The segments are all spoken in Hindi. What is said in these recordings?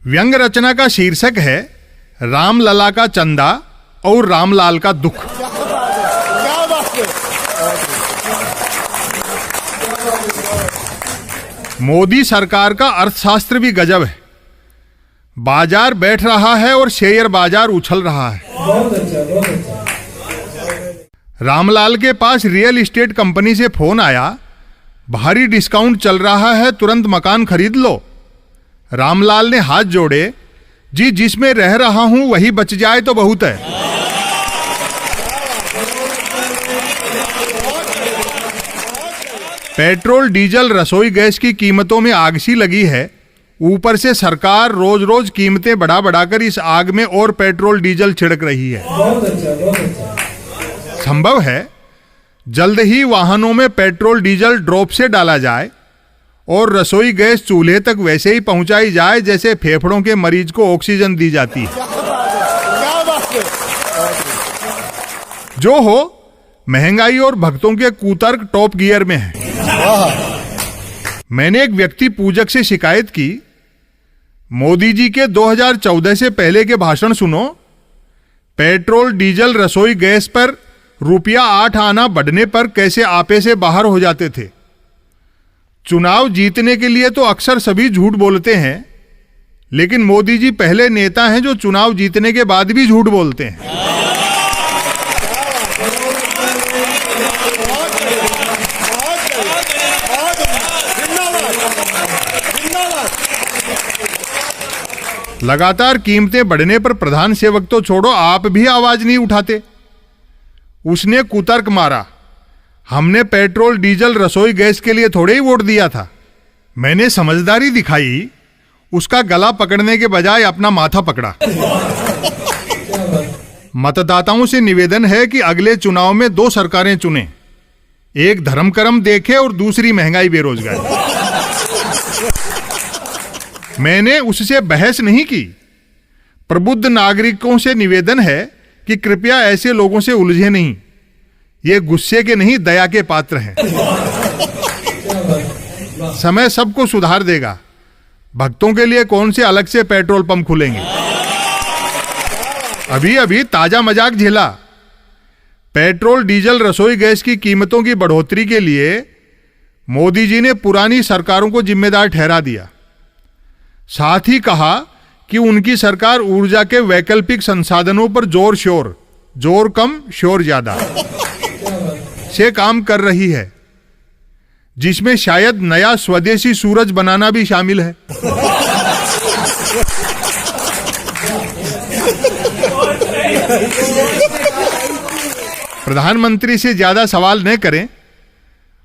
व्यंग रचना का शीर्षक है रामलला का चंदा और रामलाल का दुख। मोदी सरकार का अर्थशास्त्र भी गजब है। बाजार बैठ रहा है और शेयर बाजार उछल रहा है। रामलाल के पास रियल एस्टेट कंपनी से फोन आया, भारी डिस्काउंट चल रहा है, तुरंत मकान खरीद लो। रामलाल ने हाथ जोड़े, जी जिसमें रह रहा हूं वही बच जाए तो बहुत है। पेट्रोल डीजल रसोई गैस की कीमतों में आग सी लगी है। ऊपर से सरकार रोज रोज कीमतें बढ़ा बढ़ाकर इस आग में और पेट्रोल डीजल छिड़क रही है। संभव है जल्द ही वाहनों में पेट्रोल डीजल ड्रॉप से डाला जाए और रसोई गैस चूल्हे तक वैसे ही पहुंचाई जाए जैसे फेफड़ों के मरीज को ऑक्सीजन दी जाती है। जो हो, महंगाई और भक्तों के कुतर्क टॉप गियर में है। मैंने एक व्यक्ति पूजक से शिकायत की, मोदी जी के 2014 से पहले के भाषण सुनो। पेट्रोल डीजल रसोई गैस पर रुपया 8 आना बढ़ने पर कैसे आपे से बाहर हो जाते थे। चुनाव जीतने के लिए तो अक्सर सभी झूठ बोलते हैं, लेकिन मोदी जी पहले नेता हैं जो चुनाव जीतने के बाद भी झूठ बोलते हैं। लगातार कीमतें बढ़ने पर प्रधान सेवक तो छोड़ो, आप भी आवाज नहीं उठाते। उसने कुतर्क मारा, हमने पेट्रोल डीजल रसोई गैस के लिए थोड़े ही वोट दिया था। मैंने समझदारी दिखाई, उसका गला पकड़ने के बजाय अपना माथा पकड़ा। मतदाताओं से निवेदन है कि अगले चुनाव में 2 सरकारें चुनें, एक धर्म कर्म देखे और दूसरी महंगाई बेरोजगारी। मैंने उससे बहस नहीं की। प्रबुद्ध नागरिकों से निवेदन है कि कृपया ऐसे लोगों से उलझे नहीं, ये गुस्से के नहीं दया के पात्र हैं। समय सबको सुधार देगा। भक्तों के लिए कौन से अलग से पेट्रोल पंप खुलेंगे। अभी अभी ताजा मजाक झेला। पेट्रोल डीजल रसोई गैस की कीमतों की बढ़ोतरी के लिए मोदी जी ने पुरानी सरकारों को जिम्मेदार ठहरा दिया। साथ ही कहा कि उनकी सरकार ऊर्जा के वैकल्पिक संसाधनों पर जोर कम शोर ज्यादा से काम कर रही है, जिसमें शायद नया स्वदेशी सूरज बनाना भी शामिल है। प्रधानमंत्री से ज्यादा सवाल न करें,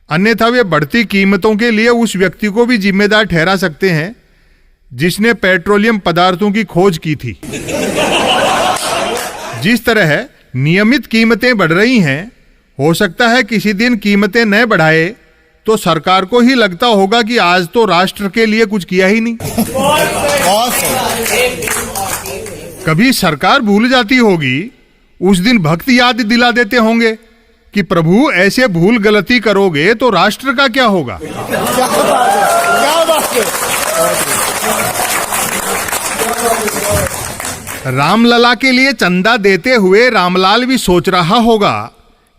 अन्यथा वे बढ़ती कीमतों के लिए उस व्यक्ति को भी जिम्मेदार ठहरा सकते हैं जिसने पेट्रोलियम पदार्थों की खोज की थी। जिस तरह नियमित कीमतें बढ़ रही हैं, हो सकता है किसी दिन कीमतें न बढ़ाए तो सरकार को ही लगता होगा कि आज तो राष्ट्र के लिए कुछ किया ही नहीं। कभी सरकार भूल जाती होगी, उस दिन भक्त याद दिला देते होंगे कि प्रभु ऐसे भूल गलती करोगे तो राष्ट्र का क्या होगा। रामलला के लिए चंदा देते हुए रामलाल भी सोच रहा होगा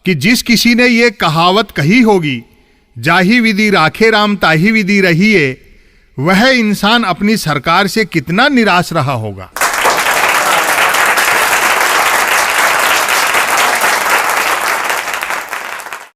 कि जिस किसी ने ये कहावत कही होगी, जाही विधि राखे राम ताही विधि रहिए, वह इंसान अपनी सरकार से कितना निराश रहा होगा।